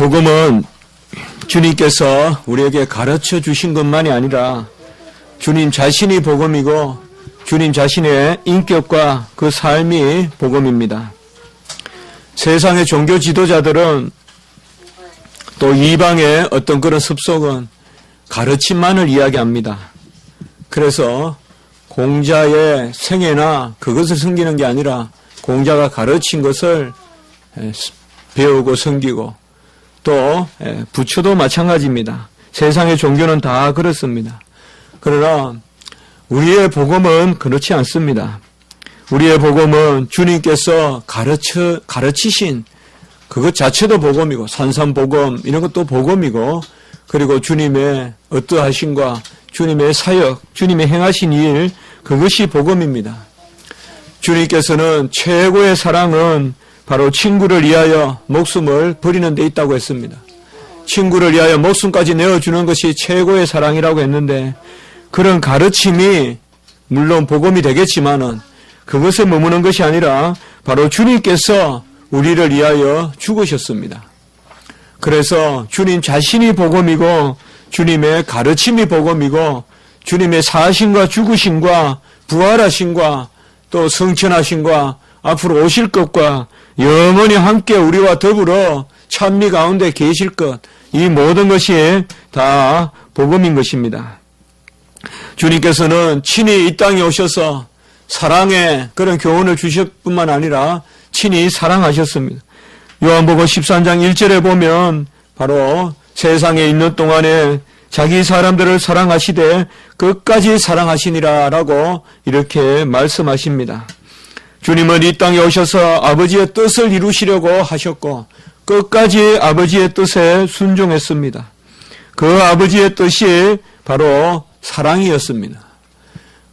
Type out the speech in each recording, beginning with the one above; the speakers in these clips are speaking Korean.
복음은 주님께서 우리에게 가르쳐 주신 것만이 아니라 주님 자신이 복음이고 주님 자신의 인격과 그 삶이 복음입니다. 세상의 종교 지도자들은 또 이방의 어떤 그런 습속은 가르침만을 이야기합니다. 그래서 공자의 생애나 그것을 섬기는 게 아니라 공자가 가르친 것을 배우고 섬기고 또 부처도 마찬가지입니다. 세상의 종교는 다 그렇습니다. 그러나 우리의 복음은 그렇지 않습니다. 우리의 복음은 주님께서 가르치신 그것 자체도 복음이고 산삼복음 이런 것도 복음이고 그리고 주님의 어떠하심과 주님의 사역, 주님의 행하신 일 그것이 복음입니다. 주님께서는 최고의 사랑은 바로 친구를 위하여 목숨을 버리는 데 있다고 했습니다. 친구를 위하여 목숨까지 내어주는 것이 최고의 사랑이라고 했는데 그런 가르침이 물론 복음이 되겠지만은 그것에 머무는 것이 아니라 바로 주님께서 우리를 위하여 죽으셨습니다. 그래서 주님 자신이 복음이고 주님의 가르침이 복음이고 주님의 사신과 죽으심과 부활하심과 또 성천하심과 앞으로 오실 것과 영원히 함께 우리와 더불어 찬미 가운데 계실 것, 이 모든 것이 다 복음인 것입니다. 주님께서는 친히 이 땅에 오셔서 사랑의 그런 교훈을 주실 뿐만 아니라 친히 사랑하셨습니다. 요한복음 13장 1절에 보면 바로 세상에 있는 동안에 자기 사람들을 사랑하시되 끝까지 사랑하시니라 라고 이렇게 말씀하십니다. 주님은 이 땅에 오셔서 아버지의 뜻을 이루시려고 하셨고 끝까지 아버지의 뜻에 순종했습니다. 그 아버지의 뜻이 바로 사랑이었습니다.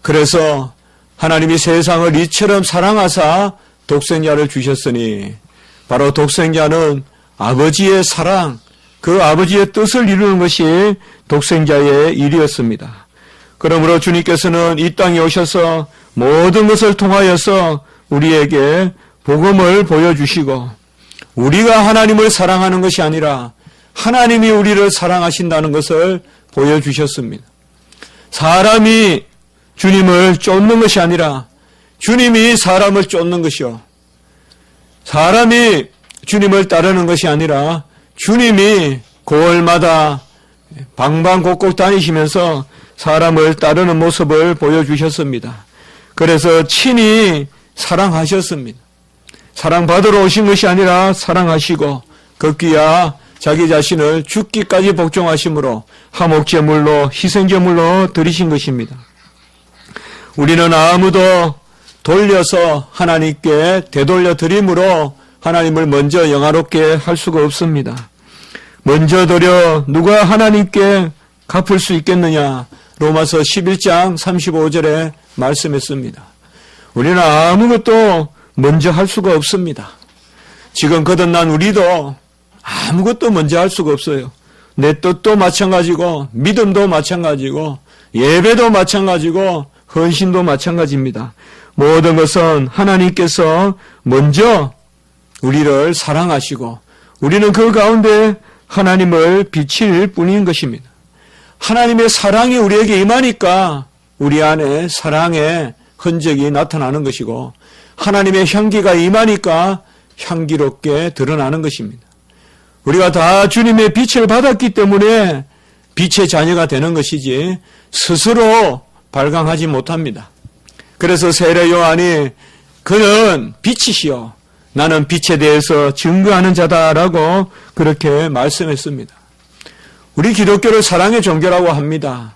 그래서 하나님이 세상을 이처럼 사랑하사 독생자를 주셨으니 바로 독생자는 아버지의 사랑, 그 아버지의 뜻을 이루는 것이 독생자의 일이었습니다. 그러므로 주님께서는 이 땅에 오셔서 모든 것을 통하여서 우리에게 복음을 보여주시고 우리가 하나님을 사랑하는 것이 아니라 하나님이 우리를 사랑하신다는 것을 보여주셨습니다. 사람이 주님을 쫓는 것이 아니라 주님이 사람을 쫓는 것이요. 사람이 주님을 따르는 것이 아니라 주님이 고을마다 방방곡곡 다니시면서 사람을 따르는 모습을 보여주셨습니다. 그래서 친히 사랑하셨습니다. 사랑받으러 오신 것이 아니라 사랑하시고 급기야 자기 자신을 죽기까지 복종하심으로 화목제물로 희생제물로 드리신 것입니다. 우리는 아무도 돌려서 하나님께 되돌려 드림으로 하나님을 먼저 영화롭게 할 수가 없습니다. 먼저 드려 누가 하나님께 갚을 수 있겠느냐? 로마서 11장 35절에 말씀했습니다. 우리는 아무것도 먼저 할 수가 없습니다. 지금 거듭난 우리도 아무것도 먼저 할 수가 없어요. 내 뜻도 마찬가지고 믿음도 마찬가지고 예배도 마찬가지고 헌신도 마찬가지입니다. 모든 것은 하나님께서 먼저 우리를 사랑하시고 우리는 그 가운데 하나님을 비칠 뿐인 것입니다. 하나님의 사랑이 우리에게 임하니까 우리 안에 사랑의 흔적이 나타나는 것이고 하나님의 향기가 임하니까 향기롭게 드러나는 것입니다. 우리가 다 주님의 빛을 받았기 때문에 빛의 자녀가 되는 것이지 스스로 발광하지 못합니다. 그래서 세례 요한이 그는 빛이시요 나는 빛에 대해서 증거하는 자다라고 그렇게 말씀했습니다. 우리 기독교를 사랑의 종교라고 합니다.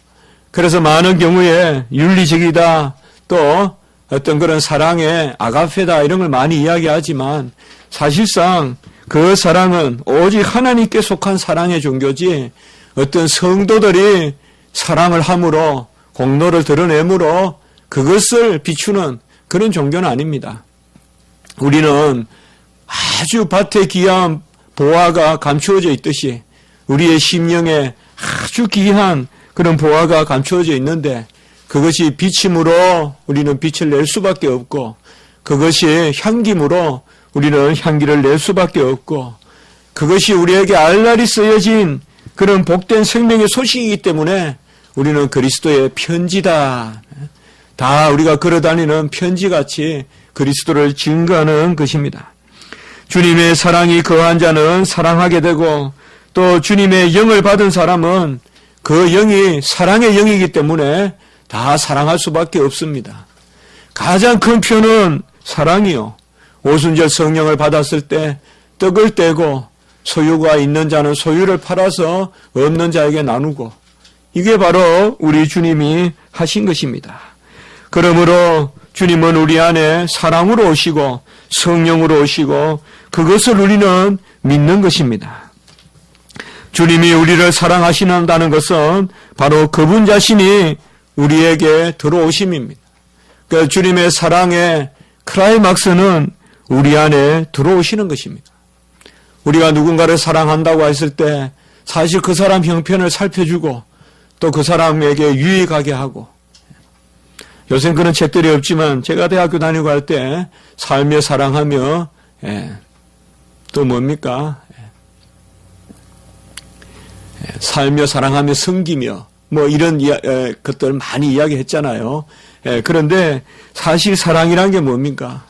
그래서 많은 경우에 윤리적이다 또 어떤 그런 사랑의 아가페다 이런 걸 많이 이야기하지만 사실상 그 사랑은 오직 하나님께 속한 사랑의 종교지 어떤 성도들이 사랑을 함으로 공로를 드러내므로 그것을 비추는 그런 종교는 아닙니다. 우리는 아주 밭에 귀한 보화가 감추어져 있듯이 우리의 심령에 아주 귀한 그런 보화가 감추어져 있는데 그것이 비침으로 우리는 빛을 낼 수밖에 없고 그것이 향김으로 우리는 향기를 낼 수밖에 없고 그것이 우리에게 알날이 쓰여진 그런 복된 생명의 소식이기 때문에 우리는 그리스도의 편지다. 다 우리가 걸어다니는 편지같이 그리스도를 증거하는 것입니다. 주님의 사랑이 거한 자는 사랑하게 되고 또 주님의 영을 받은 사람은 그 영이 사랑의 영이기 때문에 다 사랑할 수밖에 없습니다. 가장 큰 표는 사랑이요. 오순절 성령을 받았을 때 떡을 떼고 소유가 있는 자는 소유를 팔아서 없는 자에게 나누고 이게 바로 우리 주님이 하신 것입니다. 그러므로 주님은 우리 안에 사랑으로 오시고 성령으로 오시고 그것을 우리는 믿는 것입니다. 주님이 우리를 사랑하신다는 것은 바로 그분 자신이 우리에게 들어오심입니다. 그 주님의 사랑의 클라이막스는 우리 안에 들어오시는 것입니다. 우리가 누군가를 사랑한다고 했을 때 사실 그 사람 형편을 살펴주고 또 그 사람에게 유익하게 하고 요새는 그런 책들이 없지만 제가 대학교 다니고 할 때 살며 사랑하며 또 뭡니까? 살며 사랑하며 섬기며 뭐 이런 것들 많이 이야기했잖아요. 그런데 사실 사랑이란 게 뭡니까?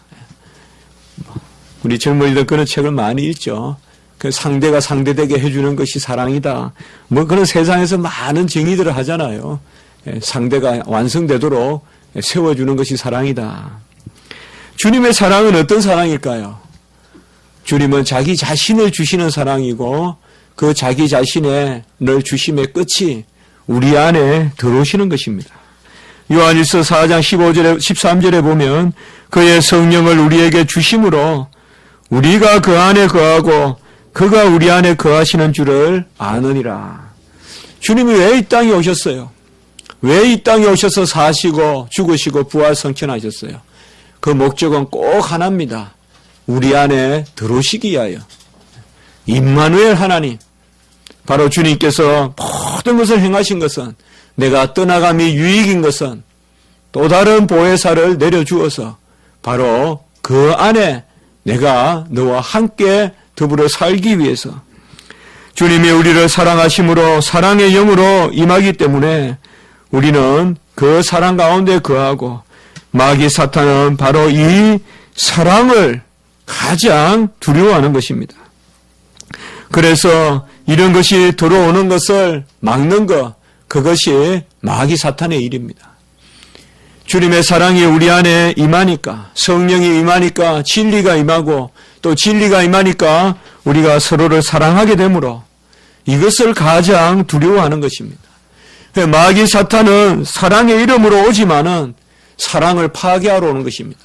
우리 젊은이들 그런 책을 많이 읽죠. 그 상대가 상대되게 해주는 것이 사랑이다. 뭐 그런 세상에서 많은 정의들을 하잖아요. 상대가 완성되도록 세워주는 것이 사랑이다. 주님의 사랑은 어떤 사랑일까요? 주님은 자기 자신을 주시는 사랑이고 그 자기 자신의 늘 주심의 끝이 우리 안에 들어오시는 것입니다. 요한일서 4장 15절에 13절에 보면 그의 성령을 우리에게 주심으로 우리가 그 안에 거하고 그가 우리 안에 거하시는 줄을 아느니라. 주님이 왜 이 땅에 오셨어요? 왜 이 땅에 오셔서 사시고 죽으시고 부활 성천하셨어요? 그 목적은 꼭 하나입니다. 우리 안에 들어오시기 위하여. 임마누엘 하나님, 바로 주님께서 모든 것을 행하신 것은 내가 떠나감이 유익인 것은 또 다른 보혜사를 내려주어서 바로 그 안에 내가 너와 함께 더불어 살기 위해서 주님이 우리를 사랑하심으로 사랑의 영으로 임하기 때문에 우리는 그 사랑 가운데 거하고 마귀 사탄은 바로 이 사랑을 가장 두려워하는 것입니다. 그래서 이런 것이 들어오는 것을 막는 것, 그것이 마귀 사탄의 일입니다. 주님의 사랑이 우리 안에 임하니까, 성령이 임하니까 진리가 임하고 또 진리가 임하니까 우리가 서로를 사랑하게 되므로 이것을 가장 두려워하는 것입니다. 마귀 사탄은 사랑의 이름으로 오지만은 사랑을 파괴하러 오는 것입니다.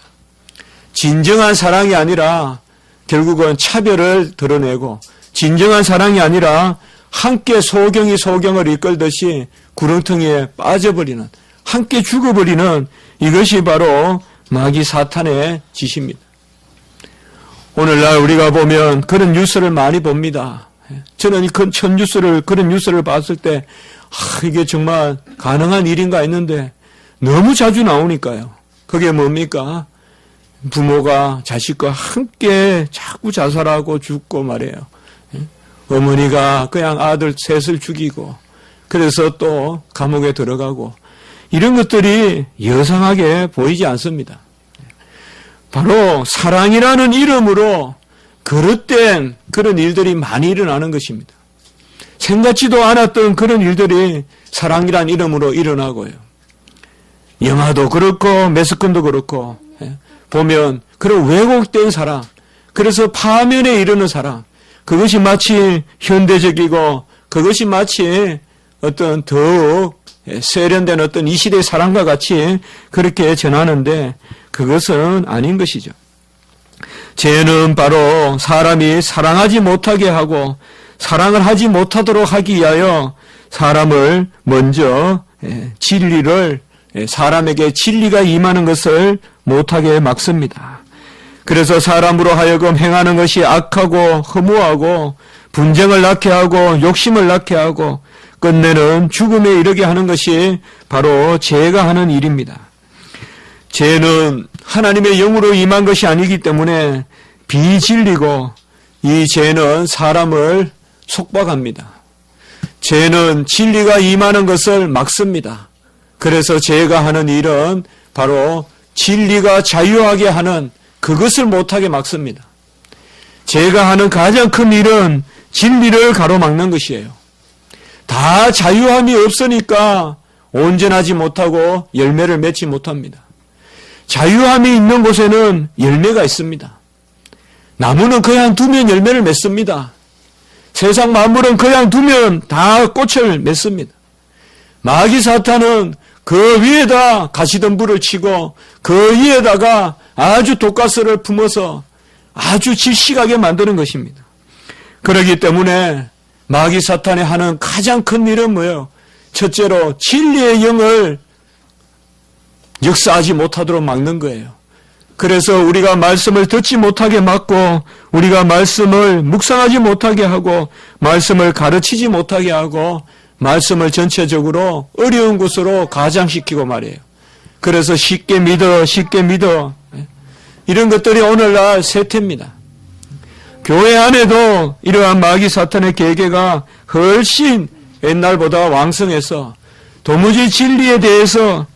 진정한 사랑이 아니라 결국은 차별을 드러내고 진정한 사랑이 아니라 함께 소경이 소경을 이끌듯이 구렁텅이에 빠져버리는 함께 죽어버리는 이것이 바로 마귀 사탄의 짓입니다. 오늘날 우리가 보면 그런 뉴스를 많이 봅니다. 저는 그런 뉴스를 봤을 때 이게 정말 가능한 일인가 했는데 너무 자주 나오니까요. 그게 뭡니까? 부모가 자식과 함께 자꾸 자살하고 죽고 말이에요. 어머니가 그냥 아들 셋을 죽이고 그래서 또 감옥에 들어가고 이런 것들이 여상하게 보이지 않습니다. 바로 사랑이라는 이름으로 그릇된 그런 일들이 많이 일어나는 것입니다. 생각지도 않았던 그런 일들이 사랑이라는 이름으로 일어나고요. 영화도 그렇고 매스컴도 그렇고 보면 그런 왜곡된 사랑, 그래서 파면에 이르는 사랑, 그것이 마치 현대적이고 그것이 마치 어떤 더욱 세련된 어떤 이 시대의 사랑과 같이 그렇게 전하는데 그것은 아닌 것이죠. 죄는 바로 사람이 사랑하지 못하게 하고 사랑을 하지 못하도록 하기 위하여 사람을 먼저 진리를 사람에게 진리가 임하는 것을 못하게 막습니다. 그래서 사람으로 하여금 행하는 것이 악하고 허무하고 분쟁을 낳게 하고 욕심을 낳게 하고 끝내는 죽음에 이르게 하는 것이 바로 죄가 하는 일입니다. 죄는 하나님의 영으로 임한 것이 아니기 때문에 비진리고 이 죄는 사람을 속박합니다. 죄는 진리가 임하는 것을 막습니다. 그래서 죄가 하는 일은 바로 진리가 자유하게 하는 그것을 못하게 막습니다. 죄가 하는 가장 큰 일은 진리를 가로막는 것이에요. 다 자유함이 없으니까 온전하지 못하고 열매를 맺지 못합니다. 자유함이 있는 곳에는 열매가 있습니다. 나무는 그냥 두면 열매를 맺습니다. 세상 만물은 그냥 두면 다 꽃을 맺습니다. 마귀 사탄은 그 위에다 가시덤불을 치고 그 위에다가 아주 독가스를 품어서 아주 질식하게 만드는 것입니다. 그렇기 때문에 마귀 사탄이 하는 가장 큰 일은 뭐예요? 첫째로 진리의 영을 역사하지 못하도록 막는 거예요. 그래서 우리가 말씀을 듣지 못하게 막고 우리가 말씀을 묵상하지 못하게 하고 말씀을 가르치지 못하게 하고 말씀을 전체적으로 어려운 곳으로 가장시키고 말이에요. 그래서 쉽게 믿어 이런 것들이 오늘날 세태입니다. 교회 안에도 이러한 마귀 사탄의 계계가 훨씬 옛날보다 왕성해서 도무지 진리에 대해서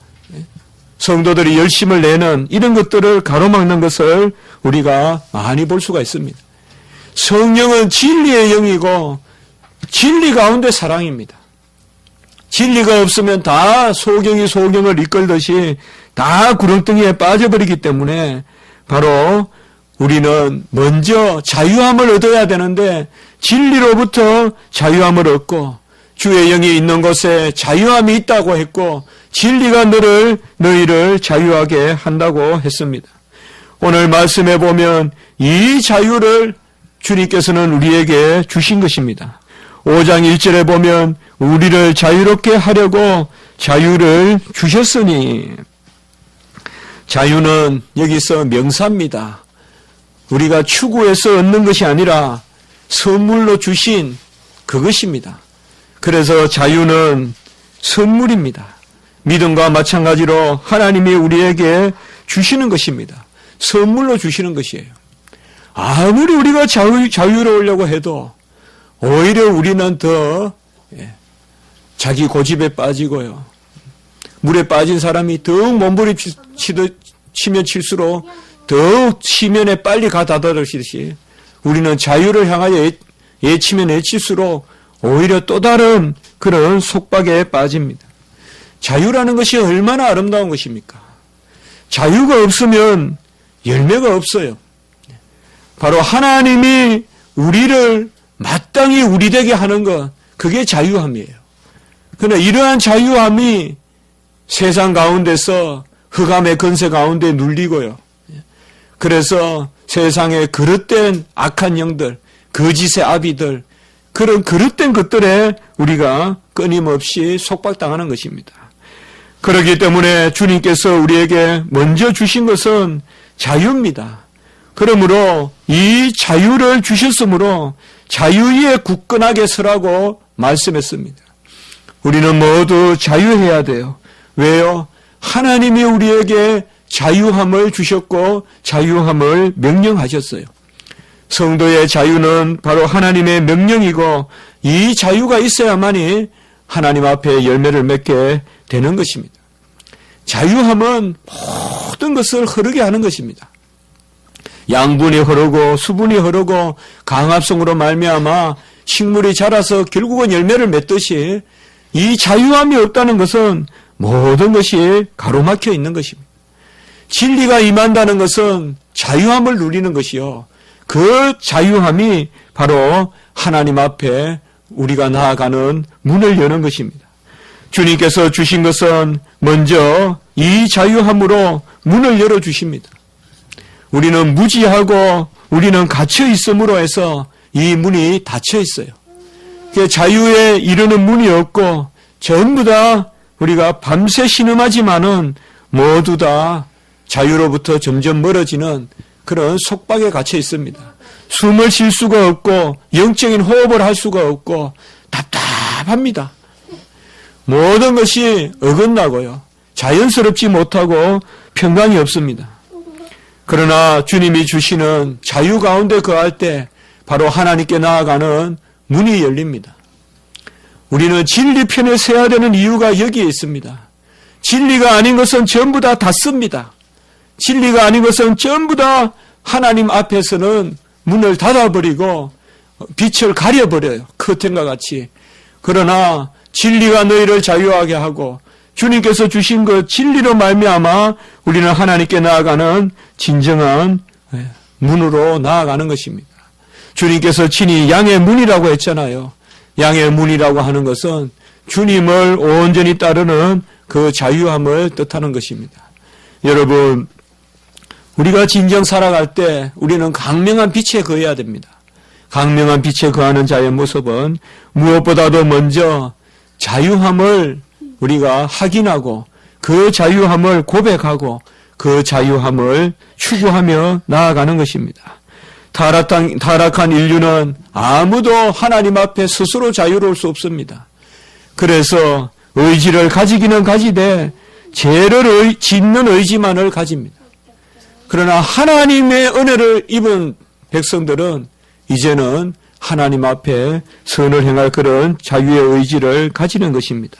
성도들이 열심을 내는 이런 것들을 가로막는 것을 우리가 많이 볼 수가 있습니다. 성령은 진리의 영이고 진리 가운데 사랑입니다. 진리가 없으면 다 소경이 소경을 이끌듯이 다 구렁텅이에 빠져버리기 때문에 바로 우리는 먼저 자유함을 얻어야 되는데 진리로부터 자유함을 얻고 주의 영이 있는 곳에 자유함이 있다고 했고 진리가 너희를 자유하게 한다고 했습니다. 오늘 말씀해 보면 이 자유를 주님께서는 우리에게 주신 것입니다. 5장 1절에 보면 우리를 자유롭게 하려고 자유를 주셨으니 자유는 여기서 명사입니다. 우리가 추구해서 얻는 것이 아니라 선물로 주신 그것입니다. 그래서 자유는 선물입니다. 믿음과 마찬가지로 하나님이 우리에게 주시는 것입니다. 선물로 주시는 것이에요. 아무리 우리가 자유로우려고 해도 오히려 우리는 더 자기 고집에 빠지고요. 물에 빠진 사람이 더욱 몸부림치면 칠수록 더욱 시면에 빨리 가다다르듯이 우리는 자유를 향하여 예치면 예칠수록 오히려 또 다른 그런 속박에 빠집니다. 자유라는 것이 얼마나 아름다운 것입니까? 자유가 없으면 열매가 없어요. 바로 하나님이 우리를 마땅히 우리 되게 하는 것, 그게 자유함이에요. 그러나 이러한 자유함이 세상 가운데서 흑암의 건세 가운데 눌리고요. 그래서 세상의 그릇된 악한 영들, 거짓의 아비들, 그런 그릇된 것들에 우리가 끊임없이 속박당하는 것입니다. 그렇기 때문에 주님께서 우리에게 먼저 주신 것은 자유입니다. 그러므로 이 자유를 주셨으므로 자유 위에 굳건하게 서라고 말씀했습니다. 우리는 모두 자유해야 돼요. 왜요? 하나님이 우리에게 자유함을 주셨고 자유함을 명령하셨어요. 성도의 자유는 바로 하나님의 명령이고 이 자유가 있어야만이 하나님 앞에 열매를 맺게 되는 것입니다. 자유함은 모든 것을 흐르게 하는 것입니다. 양분이 흐르고 수분이 흐르고 강압성으로 말미암아 식물이 자라서 결국은 열매를 맺듯이 이 자유함이 없다는 것은 모든 것이 가로막혀 있는 것입니다. 진리가 임한다는 것은 자유함을 누리는 것이요. 그 자유함이 바로 하나님 앞에 우리가 나아가는 문을 여는 것입니다. 주님께서 주신 것은 먼저 이 자유함으로 문을 열어주십니다. 우리는 무지하고 우리는 갇혀 있음으로 해서 이 문이 닫혀 있어요. 자유에 이르는 문이 없고 전부 다 우리가 밤새 신음하지만은 모두 다 자유로부터 점점 멀어지는 그런 속박에 갇혀 있습니다. 숨을 쉴 수가 없고 영적인 호흡을 할 수가 없고 답답합니다. 모든 것이 어긋나고요. 자연스럽지 못하고 평강이 없습니다. 그러나 주님이 주시는 자유 가운데 거할 때 바로 하나님께 나아가는 문이 열립니다. 우리는 진리 편에 서야 되는 이유가 여기에 있습니다. 진리가 아닌 것은 전부 다 닫습니다. 진리가 아닌 것은 전부 다 하나님 앞에서는 문을 닫아버리고 빛을 가려버려요. 커튼과 같이. 그러나 진리가 너희를 자유하게 하고 주님께서 주신 그 진리로 말미암아 우리는 하나님께 나아가는 진정한 문으로 나아가는 것입니다. 주님께서 친히 양의 문이라고 했잖아요. 양의 문이라고 하는 것은 주님을 온전히 따르는 그 자유함을 뜻하는 것입니다. 여러분, 우리가 진정 살아갈 때 우리는 강명한 빛에 거해야 됩니다. 강명한 빛에 거하는 자의 모습은 무엇보다도 먼저 자유함을 우리가 확인하고 그 자유함을 고백하고 그 자유함을 추구하며 나아가는 것입니다. 타락한 인류는 아무도 하나님 앞에 스스로 자유로울 수 없습니다. 그래서 의지를 가지기는 가지되 죄를 짓는 의지만을 가집니다. 그러나 하나님의 은혜를 입은 백성들은 이제는 하나님 앞에 선을 행할 그런 자유의 의지를 가지는 것입니다.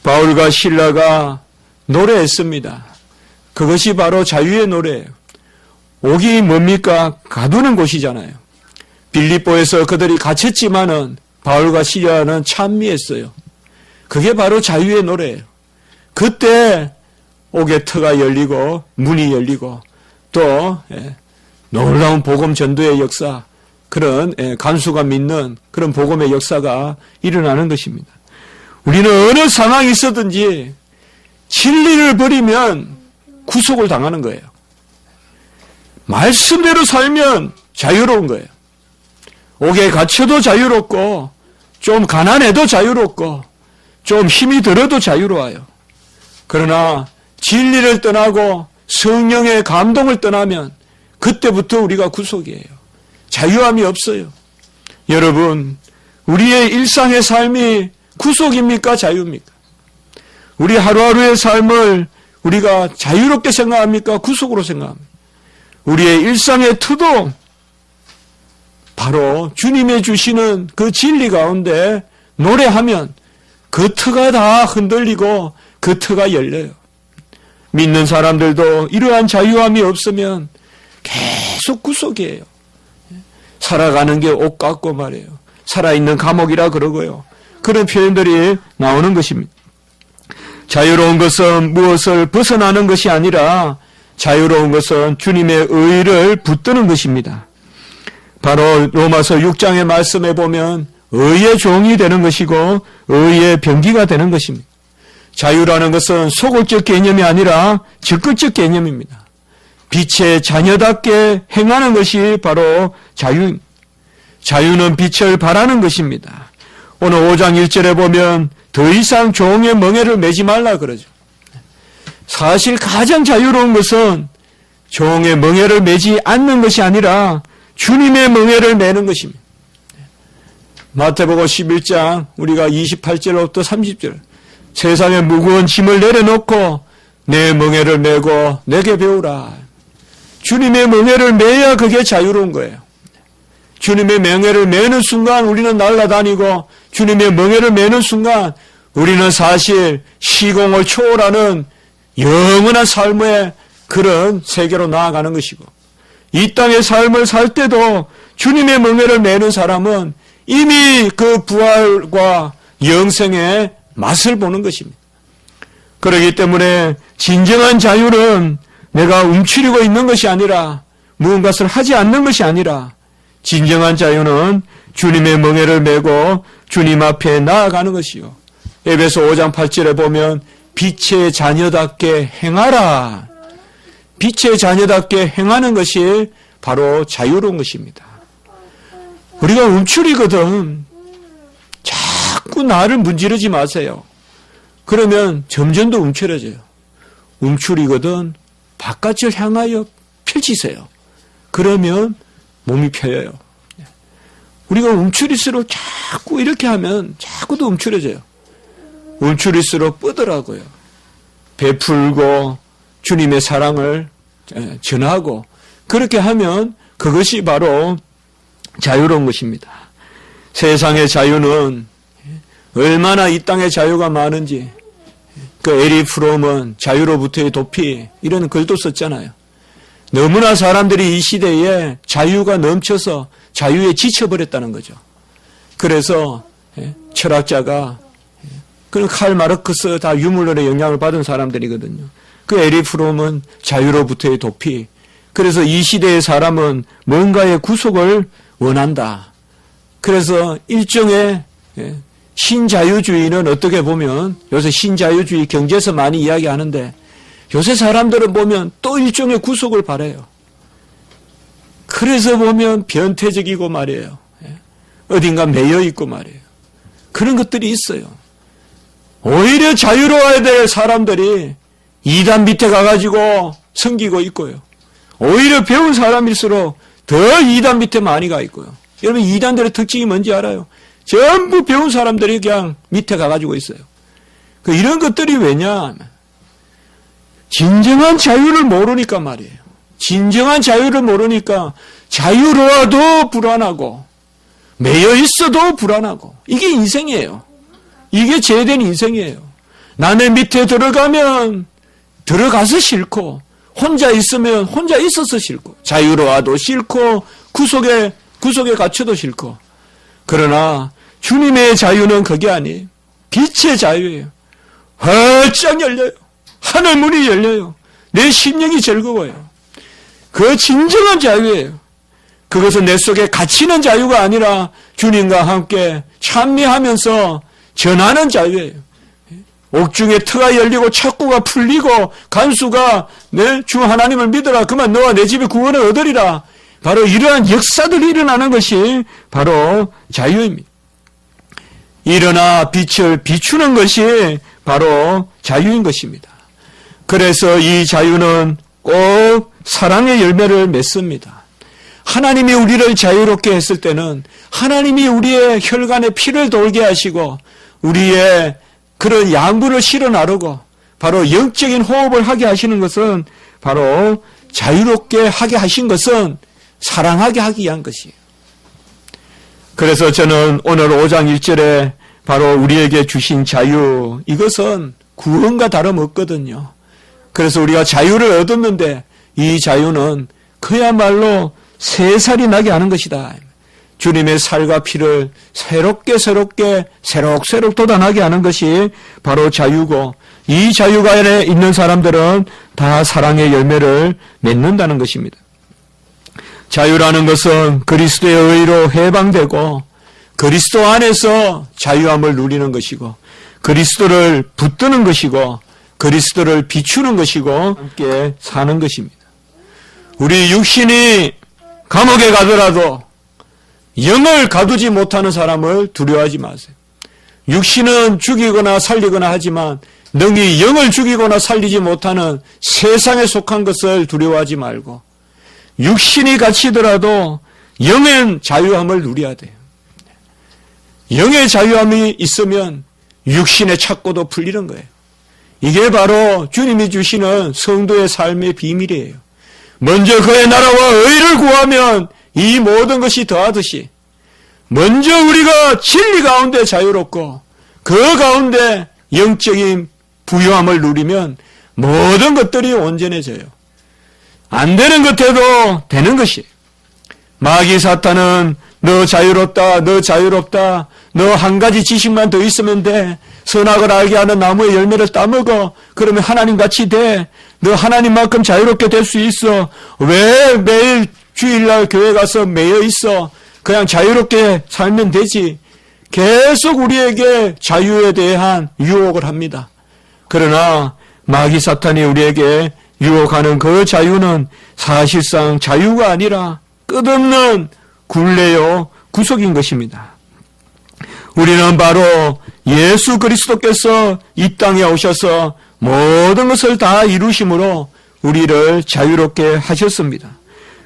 바울과 실라가 노래했습니다. 그것이 바로 자유의 노래예요. 옥이 뭡니까? 가두는 곳이잖아요. 빌립보에서 그들이 갇혔지만은 바울과 실라는 찬미했어요. 그게 바로 자유의 노래예요. 그때 옥의 터가 열리고 문이 열리고 또 놀라운 복음 전도의 역사, 그런 간수가 믿는 그런 복음의 역사가 일어나는 것입니다. 우리는 어느 상황이 있어든지 진리를 버리면 구속을 당하는 거예요. 말씀대로 살면 자유로운 거예요. 옥에 갇혀도 자유롭고 좀 가난해도 자유롭고 좀 힘이 들어도 자유로워요. 그러나 진리를 떠나고 성령의 감동을 떠나면 그때부터 우리가 구속이에요. 자유함이 없어요. 여러분, 우리의 일상의 삶이 구속입니까? 자유입니까? 우리 하루하루의 삶을 우리가 자유롭게 생각합니까? 구속으로 생각합니까? 우리의 일상의 터도 바로 주님의 주시는 그 진리 가운데 노래하면 그 터가 다 흔들리고 그 터가 열려요. 믿는 사람들도 이러한 자유함이 없으면 계속 구속이에요. 살아가는 게 옥 같고 말이에요. 살아있는 감옥이라 그러고요. 그런 표현들이 나오는 것입니다. 자유로운 것은 무엇을 벗어나는 것이 아니라 자유로운 것은 주님의 의를 붙드는 것입니다. 바로 로마서 6장의 말씀에 보면 의의 종이 되는 것이고 의의 병기가 되는 것입니다. 자유라는 것은 소극적 개념이 아니라 적극적 개념입니다. 빛의 자녀답게 행하는 것이 바로 자유입니다. 자유는 빛을 발하는 것입니다. 오늘 5장 1절에 보면 더 이상 종의 멍에를 매지 말라 그러죠. 사실 가장 자유로운 것은 종의 멍에를 매지 않는 것이 아니라 주님의 멍에를 매는 것입니다. 마태복음 11장 우리가 28절부터 30절 세상의 무거운 짐을 내려놓고 내 멍에를 메고 내게 배우라. 주님의 멍에를 매야 그게 자유로운 거예요. 주님의 멍에를 매는 순간 우리는 날아다니고 주님의 멍에를 매는 순간 우리는 사실 시공을 초월하는 영원한 삶의 그런 세계로 나아가는 것이고 이 땅의 삶을 살 때도 주님의 멍에를 매는 사람은 이미 그 부활과 영생의 맛을 보는 것입니다. 그렇기 때문에 진정한 자유는 내가 움츠리고 있는 것이 아니라 무언가를 하지 않는 것이 아니라 진정한 자유는 주님의 멍에를 메고 주님 앞에 나아가는 것이요. 에베소 5장 8절에 보면 빛의 자녀답게 행하라. 빛의 자녀답게 행하는 것이 바로 자유로운 것입니다. 우리가 움츠리거든 자꾸 나를 문지르지 마세요. 그러면 점점 더 움츠려져요. 움츠리거든 바깥을 향하여 펼치세요. 그러면 몸이 펴요. 우리가 움츠릴수록 자꾸 이렇게 하면 자꾸 더 움츠려져요. 움츠릴수록 뻗으라고요. 베풀고 주님의 사랑을 전하고 그렇게 하면 그것이 바로 자유로운 것입니다. 세상의 자유는 얼마나 이 땅에 자유가 많은지, 그 에리 프롬은 자유로부터의 도피 이런 글도 썼잖아요. 너무나 사람들이 이 시대에 자유가 넘쳐서 자유에 지쳐버렸다는 거죠. 그래서 철학자가 그런 칼 마르크스 다 유물론의 영향을 받은 사람들이거든요. 그 에리 프롬은 자유로부터의 도피. 그래서 이 시대의 사람은 뭔가의 구속을 원한다. 그래서 일종의 신자유주의는 어떻게 보면 요새 신자유주의 경제에서 많이 이야기하는데 요새 사람들은 보면 또 일종의 구속을 바라요. 그래서 보면 변태적이고 말이에요. 어딘가 매여 있고 말이에요. 그런 것들이 있어요. 오히려 자유로워야 될 사람들이 이단 밑에 가가지고 섬기고 있고요. 오히려 배운 사람일수록 더 이단 밑에 많이 가 있고요. 여러분 이단들의 특징이 뭔지 알아요? 전부 배운 사람들이 그냥 밑에 가가지고 있어요. 이런 것들이 왜냐? 진정한 자유를 모르니까 말이에요. 진정한 자유를 모르니까 자유로워도 불안하고 매여 있어도 불안하고 이게 인생이에요. 이게 제된 인생이에요. 남의 밑에 들어가면 들어가서 싫고 혼자 있으면 혼자 있어서 싫고 자유로워도 싫고 구속에 갇혀도 싫고 그러나 주님의 자유는 그게 아니에요. 빛의 자유예요. 활짝 열려요. 하늘 문이 열려요. 내 심령이 즐거워요. 그 진정한 자유예요. 그것은 내 속에 갇히는 자유가 아니라 주님과 함께 찬미하면서 전하는 자유예요. 옥중에 터가 열리고 착구가 풀리고 간수가 내 주 하나님을 믿어라. 그만 너와 내 집에 구원을 얻으리라. 바로 이러한 역사들이 일어나는 것이 바로 자유입니다. 일어나 빛을 비추는 것이 바로 자유인 것입니다. 그래서 이 자유는 꼭 사랑의 열매를 맺습니다. 하나님이 우리를 자유롭게 했을 때는 하나님이 우리의 혈관에 피를 돌게 하시고 우리의 그런 양분을 실어 나르고 바로 영적인 호흡을 하게 하시는 것은 바로 자유롭게 하게 하신 것은 사랑하게 하기 위한 것이에요. 그래서 저는 오늘 5장 1절에 바로 우리에게 주신 자유 이것은 구원과 다름없거든요. 그래서 우리가 자유를 얻었는데 이 자유는 그야말로 새 살이 나게 하는 것이다. 주님의 살과 피를 새록새록 돋아나게 하는 것이 바로 자유고 이 자유가 안에 있는 사람들은 다 사랑의 열매를 맺는다는 것입니다. 자유라는 것은 그리스도의 의로 해방되고 그리스도 안에서 자유함을 누리는 것이고 그리스도를 붙드는 것이고 그리스도를 비추는 것이고 함께 사는 것입니다. 우리 육신이 감옥에 가더라도 영을 가두지 못하는 사람을 두려워하지 마세요. 육신은 죽이거나 살리거나 하지만 능히 영을 죽이거나 살리지 못하는 세상에 속한 것을 두려워하지 말고 육신이 갇히더라도 영의 자유함을 누려야 돼요. 영의 자유함이 있으면 육신의 착고도 풀리는 거예요. 이게 바로 주님이 주시는 성도의 삶의 비밀이에요. 먼저 그의 나라와 의를 구하면 이 모든 것이 더하듯이 먼저 우리가 진리 가운데 자유롭고 그 가운데 영적인 부유함을 누리면 모든 것들이 온전해져요. 안 되는 것에도 되는 것이에요. 마귀 사탄은 너 자유롭다, 너 자유롭다, 너 한 가지 지식만 더 있으면 돼. 선악을 알게 하는 나무의 열매를 따먹어. 그러면 하나님같이 돼. 너 하나님만큼 자유롭게 될 수 있어. 왜 매일 주일날 교회 가서 매여 있어? 그냥 자유롭게 살면 되지. 계속 우리에게 자유에 대한 유혹을 합니다. 그러나 마귀 사탄이 우리에게 유혹하는 그 자유는 사실상 자유가 아니라 끝없는 굴레요 구속인 것입니다. 우리는 바로 예수 그리스도께서 이 땅에 오셔서 모든 것을 다 이루심으로 우리를 자유롭게 하셨습니다.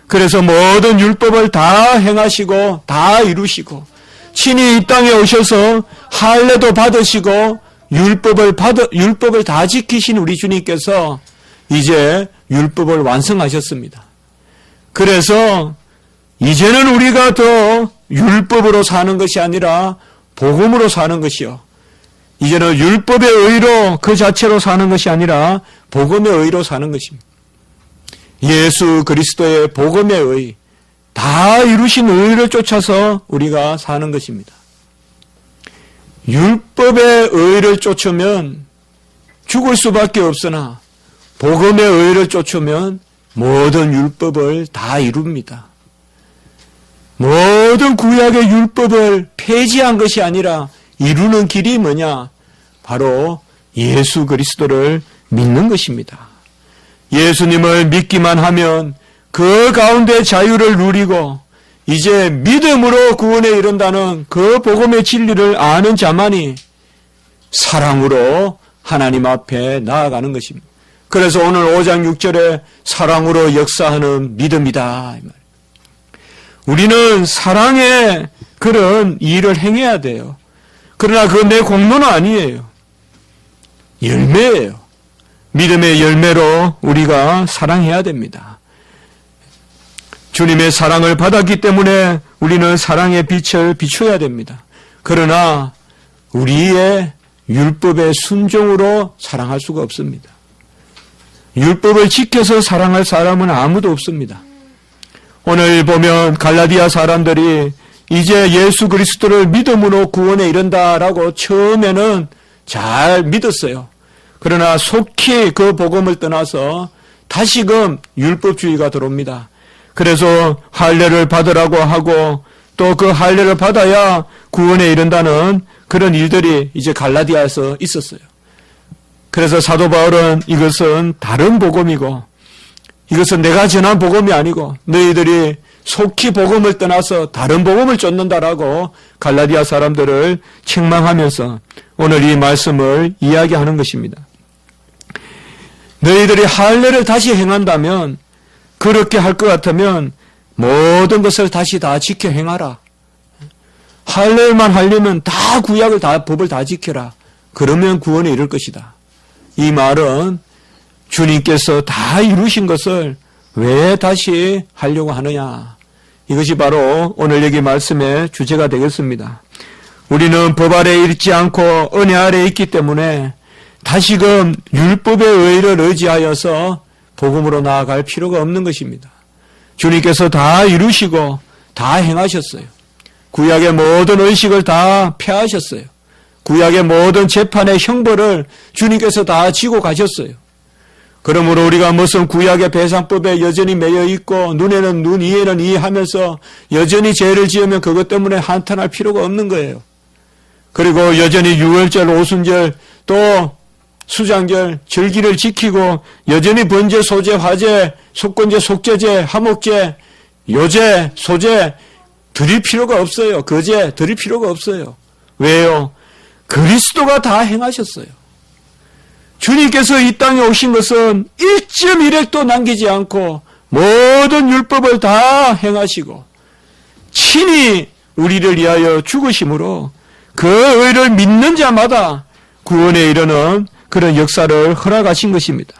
그래서 모든 율법을 다 행하시고 다 이루시고 친히 이 땅에 오셔서 할례도 받으시고 율법을 다 지키신 우리 주님께서 이제 율법을 완성하셨습니다. 그래서 이제는 우리가 더 율법으로 사는 것이 아니라 복음으로 사는 것이요. 이제는 율법의 의로 그 자체로 사는 것이 아니라 복음의 의로 사는 것입니다. 예수 그리스도의 복음의 의, 다 이루신 의를 쫓아서 우리가 사는 것입니다. 율법의 의를 쫓으면 죽을 수밖에 없으나 복음의 의를 쫓으면 모든 율법을 다 이룹니다. 모든 구약의 율법을 폐지한 것이 아니라 이루는 길이 뭐냐? 바로 예수 그리스도를 믿는 것입니다. 예수님을 믿기만 하면 그 가운데 자유를 누리고 이제 믿음으로 구원에 이른다는 그 복음의 진리를 아는 자만이 사랑으로 하나님 앞에 나아가는 것입니다. 그래서 오늘 5장 6절에 사랑으로 역사하는 믿음이다. 우리는 사랑의 그런 일을 행해야 돼요. 그러나 그건 내 공로는 아니에요. 열매예요. 믿음의 열매로 우리가 사랑해야 됩니다. 주님의 사랑을 받았기 때문에 우리는 사랑의 빛을 비춰야 됩니다. 그러나 우리의 율법의 순종으로 사랑할 수가 없습니다. 율법을 지켜서 사랑할 사람은 아무도 없습니다. 오늘 보면 갈라디아 사람들이 이제 예수 그리스도를 믿음으로 구원에 이른다라고 처음에는 잘 믿었어요. 그러나 속히 그 복음을 떠나서 다시금 율법주의가 들어옵니다. 그래서 할례를 받으라고 하고 또 그 할례를 받아야 구원에 이른다는 그런 일들이 이제 갈라디아에서 있었어요. 그래서 사도 바울은 이것은 다른 복음이고 이것은 내가 전한 복음이 아니고 너희들이 속히 복음을 떠나서 다른 복음을 쫓는다라고 갈라디아 사람들을 책망하면서 오늘 이 말씀을 이야기하는 것입니다. 너희들이 할례를 다시 행한다면 그렇게 할 것 같으면 모든 것을 다시 다 지켜 행하라. 할례만 하려면 다 구약을 다 법을 다 지켜라. 그러면 구원에 이를 것이다. 이 말은 주님께서 다 이루신 것을 왜 다시 하려고 하느냐. 이것이 바로 오늘 여기 말씀의 주제가 되겠습니다. 우리는 법 아래에 있지 않고 은혜 아래에 있기 때문에 다시금 율법의 의를 의지하여서 복음으로 나아갈 필요가 없는 것입니다. 주님께서 다 이루시고 다 행하셨어요. 구약의 모든 의식을 다 폐하셨어요. 구약의 모든 재판의 형벌을 주님께서 다 지고 가셨어요. 그러므로 우리가 무슨 구약의 배상법에 여전히 매여 있고 눈에는 눈, 이에는 이 하면서 여전히 죄를 지으면 그것 때문에 한탄할 필요가 없는 거예요. 그리고 여전히 유월절, 오순절, 또 수장절, 절기를 지키고 여전히 번제, 소제, 화제, 속건제, 속죄제, 화목제, 요제, 소제 드릴 필요가 없어요. 거제 드릴 필요가 없어요. 왜요? 그리스도가 다 행하셨어요. 주님께서 이 땅에 오신 것은 1.1획도 남기지 않고 모든 율법을 다 행하시고 친히 우리를 위하여 죽으심으로 그 의를 믿는 자마다 구원에 이르는 그런 역사를 허락하신 것입니다.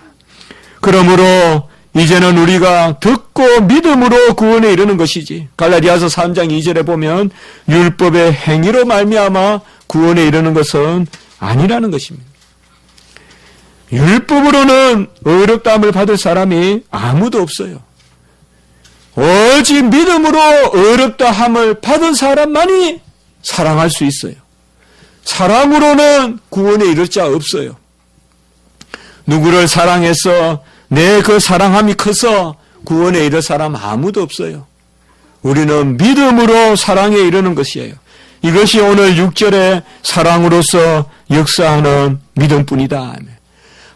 그러므로 이제는 우리가 듣고 믿음으로 구원에 이르는 것이지 갈라디아서 3장 2절에 보면 율법의 행위로 말미암아 구원에 이르는 것은 아니라는 것입니다. 율법으로는 의롭다함을 받을 사람이 아무도 없어요. 오직 믿음으로 의롭다함을 받은 사람만이 사랑할 수 있어요. 사랑으로는 구원에 이를 자 없어요. 누구를 사랑해서 내 그 사랑함이 커서 구원에 이를 사람 아무도 없어요. 우리는 믿음으로 사랑에 이르는 것이에요. 이것이 오늘 6절에 사랑으로서 역사하는 믿음뿐이다.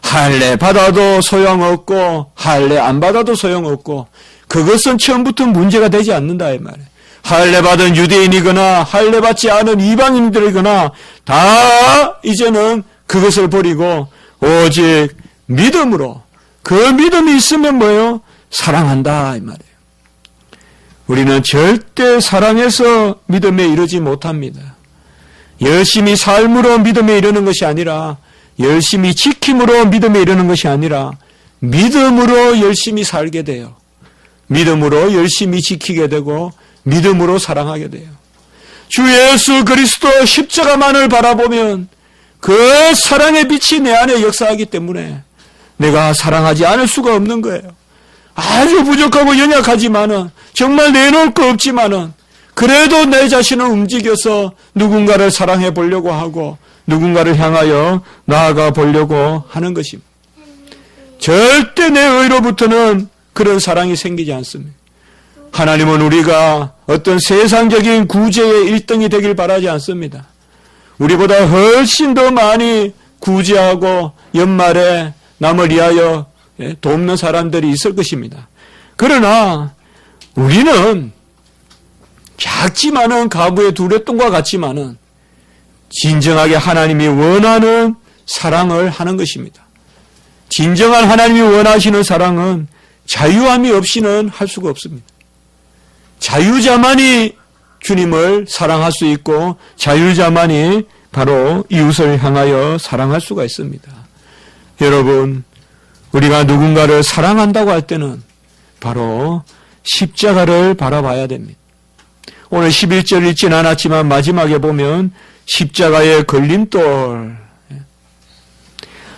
할례 받아도 소용없고 할례 안 받아도 소용없고 그것은 처음부터 문제가 되지 않는다 이 말이에요. 할례 받은 유대인이거나 할례 받지 않은 이방인들이거나 다 이제는 그것을 버리고 오직 믿음으로 그 믿음이 있으면 뭐예요? 사랑한다 이 말이에요. 우리는 절대 사랑해서 믿음에 이르지 못합니다. 열심히 삶으로 믿음에 이르는 것이 아니라 열심히 지킴으로 믿음에 이르는 것이 아니라 믿음으로 열심히 살게 돼요. 믿음으로 열심히 지키게 되고 믿음으로 사랑하게 돼요. 주 예수 그리스도 십자가만을 바라보면 그 사랑의 빛이 내 안에 역사하기 때문에 내가 사랑하지 않을 수가 없는 거예요. 아주 부족하고 연약하지만은 정말 내놓을 거 없지만은 그래도 내 자신을 움직여서 누군가를 사랑해 보려고 하고 누군가를 향하여 나아가 보려고 하는 것입니다. 절대 내 의로부터는 그런 사랑이 생기지 않습니다. 하나님은 우리가 어떤 세상적인 구제의 1등이 되길 바라지 않습니다. 우리보다 훨씬 더 많이 구제하고 연말에 남을 위하여 돕는 사람들이 있을 것입니다. 그러나 우리는 작지만은 가부의 두레똥과 같지만은 진정하게 하나님이 원하는 사랑을 하는 것입니다. 진정한 하나님이 원하시는 사랑은 자유함이 없이는 할 수가 없습니다. 자유자만이 주님을 사랑할 수 있고 자유자만이 바로 이웃을 향하여 사랑할 수가 있습니다. 여러분, 우리가 누군가를 사랑한다고 할 때는 바로 십자가를 바라봐야 됩니다. 오늘 11절 읽진 않았지만 마지막에 보면 십자가의 걸림돌,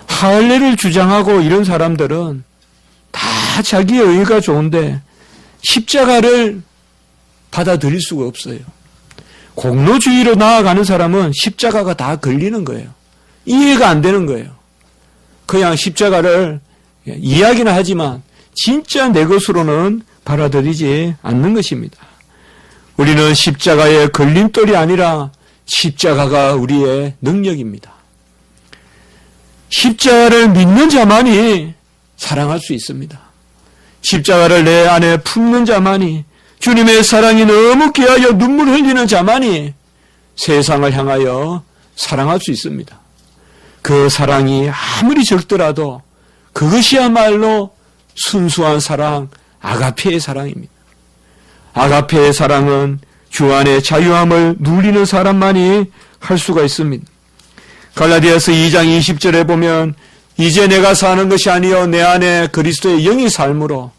할례를 주장하고 이런 사람들은 다 자기의 의가 좋은데 십자가를 받아들일 수가 없어요. 공로주의로 나아가는 사람은 십자가가 다 걸리는 거예요. 이해가 안 되는 거예요. 그냥 십자가를 이야기는 하지만 진짜 내 것으로는 받아들이지 않는 것입니다. 우리는 십자가의 걸림돌이 아니라 십자가가 우리의 능력입니다. 십자가를 믿는 자만이 사랑할 수 있습니다. 십자가를 내 안에 품는 자만이, 주님의 사랑이 너무 귀하여 눈물 흘리는 자만이 세상을 향하여 사랑할 수 있습니다. 그 사랑이 아무리 적더라도 그것이야말로 순수한 사랑, 아가페의 사랑입니다. 아가페의 사랑은 주 안에 자유함을 누리는 사람만이 할 수가 있습니다. 갈라디아서 2장 20절에 보면 이제 내가 사는 것이 아니요 내 안에 그리스도의 영이 삶으로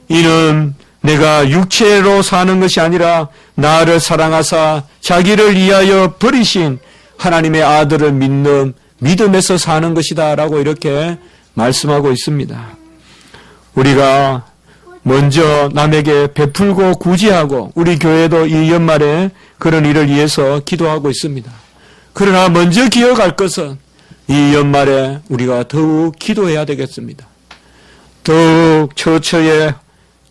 이는 내가 육체로 사는 것이 아니라 나를 사랑하사 자기를 위하여 버리신 하나님의 아들을 믿는 믿음에서 사는 것이다 라고 이렇게 말씀하고 있습니다. 우리가 먼저 남에게 베풀고 구제하고 우리 교회도 이 연말에 그런 일을 위해서 기도하고 있습니다. 그러나 먼저 기억할 것은 이 연말에 우리가 더욱 기도해야 되겠습니다. 더욱 처처에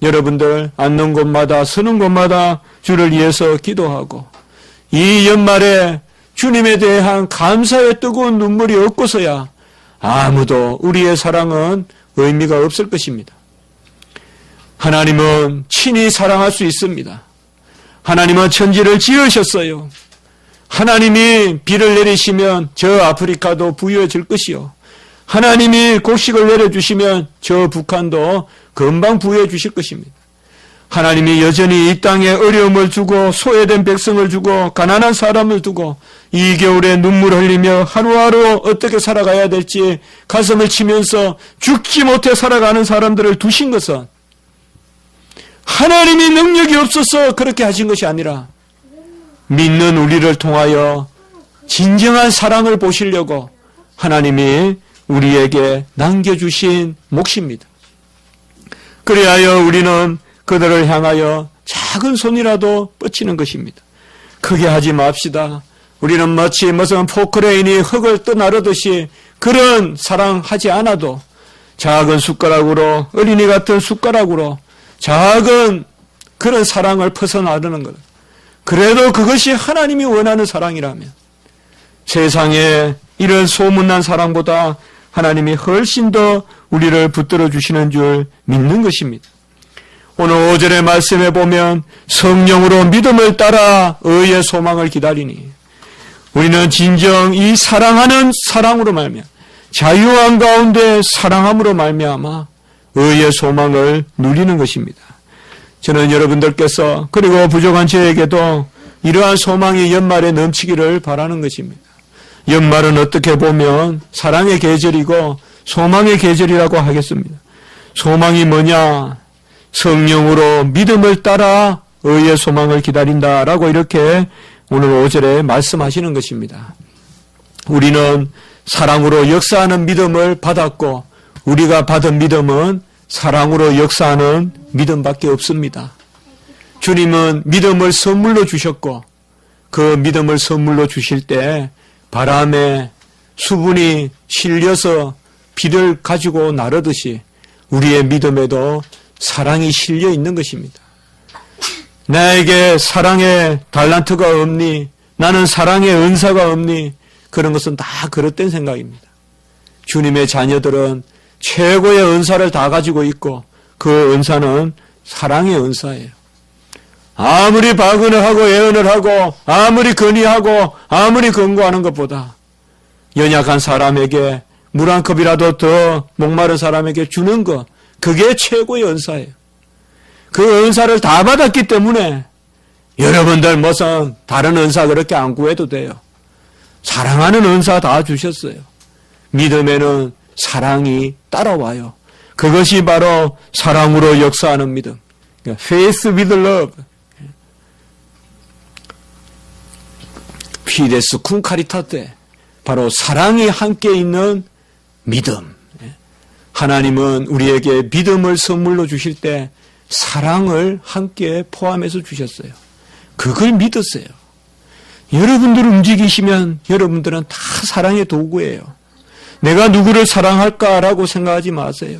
여러분들 앉는 곳마다 서는 곳마다 주를 위해서 기도하고 이 연말에 주님에 대한 감사의 뜨거운 눈물이 없고서야 아무도 우리의 사랑은 의미가 없을 것입니다. 하나님은 친히 사랑할 수 있습니다. 하나님은 천지를 지으셨어요. 하나님이 비를 내리시면 저 아프리카도 부유해질 것이요. 하나님이 곡식을 내려주시면 저 북한도 금방 부유해 주실 것입니다. 하나님이 여전히 이 땅에 어려움을 주고 소외된 백성을 주고 가난한 사람을 두고 이 겨울에 눈물 흘리며 하루하루 어떻게 살아가야 될지 가슴을 치면서 죽지 못해 살아가는 사람들을 두신 것은 하나님이 능력이 없어서 그렇게 하신 것이 아니라 믿는 우리를 통하여 진정한 사랑을 보시려고 하나님이 우리에게 남겨주신 몫입니다. 그리하여 우리는 그들을 향하여 작은 손이라도 뻗치는 것입니다. 크게 하지 맙시다. 우리는 마치 무슨 포크레인이 흙을 떠나르듯이 그런 사랑하지 않아도 작은 숟가락으로, 어린이 같은 숟가락으로 작은 그런 사랑을 퍼서 나르는 것. 그래도 그것이 하나님이 원하는 사랑이라면 세상에 이런 소문난 사랑보다 하나님이 훨씬 더 우리를 붙들어 주시는 줄 믿는 것입니다. 오늘 5절의 말씀에 보면 성령으로 믿음을 따라 의의 소망을 기다리니 우리는 진정 이 사랑하는 사랑으로 말미암아 자유함 가운데 사랑함으로 말미암아 의의 소망을 누리는 것입니다. 저는 여러분들께서 그리고 부족한 저에게도 이러한 소망이 연말에 넘치기를 바라는 것입니다. 연말은 어떻게 보면 사랑의 계절이고 소망의 계절이라고 하겠습니다. 소망이 뭐냐? 성령으로 믿음을 따라 의의 소망을 기다린다라고 이렇게 오늘 5절에 말씀하시는 것입니다. 우리는 사랑으로 역사하는 믿음을 받았고 우리가 받은 믿음은 사랑으로 역사하는 믿음밖에 없습니다. 주님은 믿음을 선물로 주셨고 그 믿음을 선물로 주실 때 바람에 수분이 실려서 비를 가지고 나르듯이 우리의 믿음에도 사랑이 실려 있는 것입니다. 나에게 사랑의 달란트가 없니? 나는 사랑의 은사가 없니? 그런 것은 다 그릇된 생각입니다. 주님의 자녀들은 최고의 은사를 다 가지고 있고 그 은사는 사랑의 은사예요. 아무리 박은을 하고 예언을 하고 아무리 건의하고 아무리 권고하는 것보다 연약한 사람에게 물 한 컵이라도 더 목마른 사람에게 주는 것, 그게 최고의 은사예요. 그 은사를 다 받았기 때문에 여러분들 무슨 다른 은사 그렇게 안 구해도 돼요. 사랑하는 은사 다 주셨어요. 믿음에는 사랑이 따라와요. 그것이 바로 사랑으로 역사하는 믿음. Faith with love. 피데스 쿵카리타테. 바로 사랑이 함께 있는 믿음. 하나님은 우리에게 믿음을 선물로 주실 때 사랑을 함께 포함해서 주셨어요. 그걸 믿으세요. 여러분들 움직이시면 여러분들은 다 사랑의 도구예요. 내가 누구를 사랑할까라고 생각하지 마세요.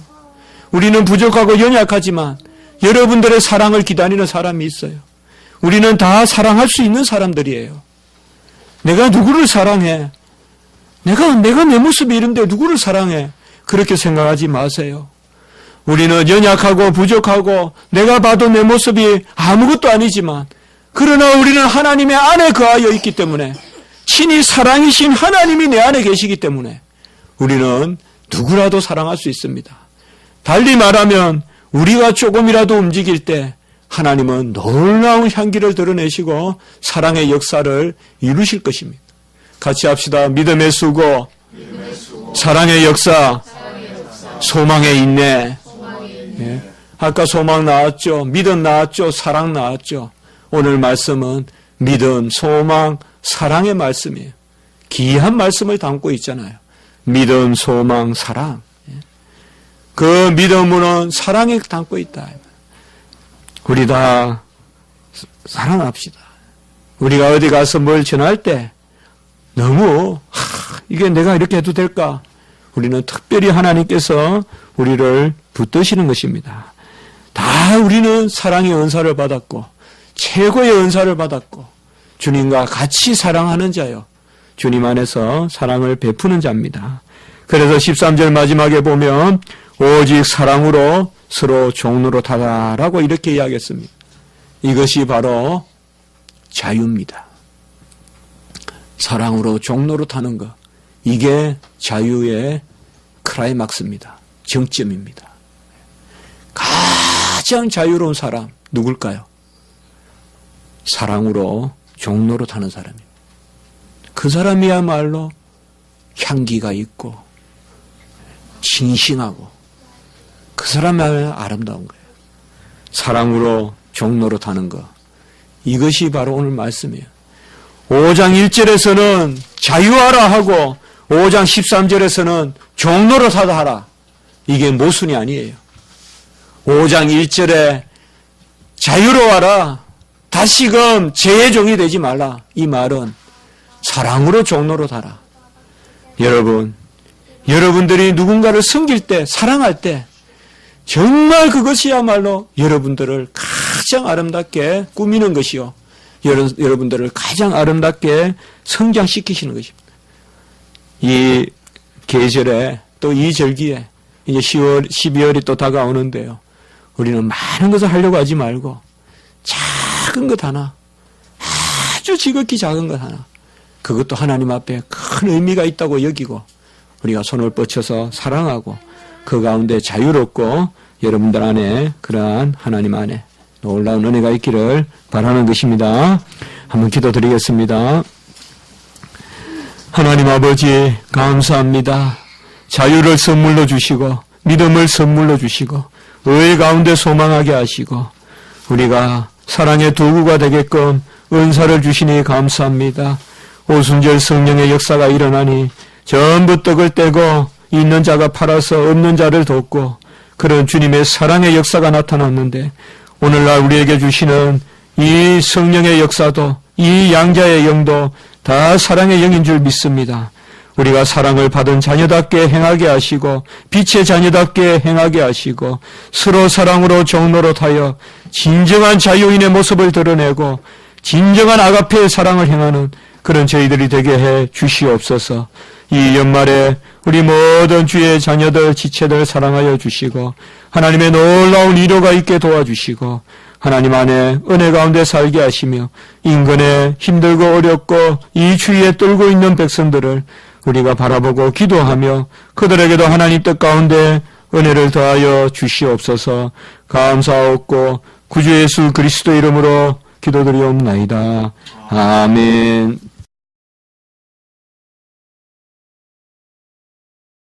우리는 부족하고 연약하지만 여러분들의 사랑을 기다리는 사람이 있어요. 우리는 다 사랑할 수 있는 사람들이에요. 내가 누구를 사랑해? 내가 내 모습이 이런데 누구를 사랑해? 그렇게 생각하지 마세요. 우리는 연약하고 부족하고 내가 봐도 내 모습이 아무것도 아니지만 그러나 우리는 하나님의 안에 거하여 있기 때문에 친히 사랑이신 하나님이 내 안에 계시기 때문에 우리는 누구라도 사랑할 수 있습니다. 달리 말하면 우리가 조금이라도 움직일 때 하나님은 놀라운 향기를 드러내시고 사랑의 역사를 이루실 것입니다. 같이 합시다. 믿음의 수고, 사랑의 역사, 소망의 인내. 예. 아까 소망 나왔죠. 믿음 나왔죠. 사랑 나왔죠. 오늘 말씀은 믿음, 소망, 사랑의 말씀이에요. 귀한 말씀을 담고 있잖아요. 믿음, 소망, 사랑. 그 믿음으로는 사랑이 담고 있다. 우리 다 사랑합시다. 우리가 어디 가서 뭘 전할 때 너무 이게 내가 이렇게 해도 될까? 우리는 특별히 하나님께서 우리를 붙드시는 것입니다. 다 우리는 사랑의 은사를 받았고 최고의 은사를 받았고 주님과 같이 사랑하는 자요. 주님 안에서 사랑을 베푸는 자입니다. 그래서 13절 마지막에 보면 오직 사랑으로 서로 종노릇하라라고 이렇게 이야기했습니다. 이것이 바로 자유입니다. 사랑으로 종노릇하는 것. 이게 자유의 클라이막스입니다. 정점입니다. 가장 자유로운 사람 누굴까요? 사랑으로 종노릇하는 사람입니다. 그 사람이야말로 향기가 있고 싱싱하고 그 사람이야말로 아름다운 거예요. 사랑으로 종노릇하는 것. 이것이 바로 오늘 말씀이에요. 5장 1절에서는 자유하라 하고 5장 13절에서는 종노릇하다 하라. 이게 모순이 아니에요. 5장 1절에 자유로워라. 다시금 죄의 종이 되지 말라. 이 말은 사랑으로 종노릇하라. 여러분들이 누군가를 섬길 때, 사랑할 때 정말 그것이야말로 여러분들을 가장 아름답게 꾸미는 것이요. 여러분들을 가장 아름답게 성장시키시는 것입니다. 이 계절에 또 이 절기에 이제 10월, 12월이 또 다가오는데요. 우리는 많은 것을 하려고 하지 말고 작은 것 하나, 아주 지극히 작은 것 하나, 그것도 하나님 앞에 큰 의미가 있다고 여기고 우리가 손을 뻗쳐서 사랑하고 그 가운데 자유롭고 여러분들 안에 그러한 하나님 안에 놀라운 은혜가 있기를 바라는 것입니다. 한번 기도드리겠습니다. 하나님 아버지 감사합니다. 자유를 선물로 주시고 믿음을 선물로 주시고 의 가운데 소망하게 하시고 우리가 사랑의 도구가 되게끔 은사를 주시니 감사합니다. 오순절 성령의 역사가 일어나니 전부 떡을 떼고 있는 자가 팔아서 없는 자를 돕고 그런 주님의 사랑의 역사가 나타났는데 오늘날 우리에게 주시는 이 성령의 역사도 이 양자의 영도 다 사랑의 영인 줄 믿습니다. 우리가 사랑을 받은 자녀답게 행하게 하시고 빛의 자녀답게 행하게 하시고 서로 사랑으로 종노릇하여 진정한 자유인의 모습을 드러내고 진정한 아가페의 사랑을 행하는 그런 저희들이 되게 해 주시옵소서. 이 연말에 우리 모든 주의 자녀들 지체들 사랑하여 주시고 하나님의 놀라운 위로가 있게 도와주시고 하나님 안에 은혜 가운데 살게 하시며 인근에 힘들고 어렵고 이 주위에 떨고 있는 백성들을 우리가 바라보고 기도하며 그들에게도 하나님 뜻 가운데 은혜를 더하여 주시옵소서. 감사하옵고 구주 예수 그리스도 이름으로 기도드리옵나이다. 아멘.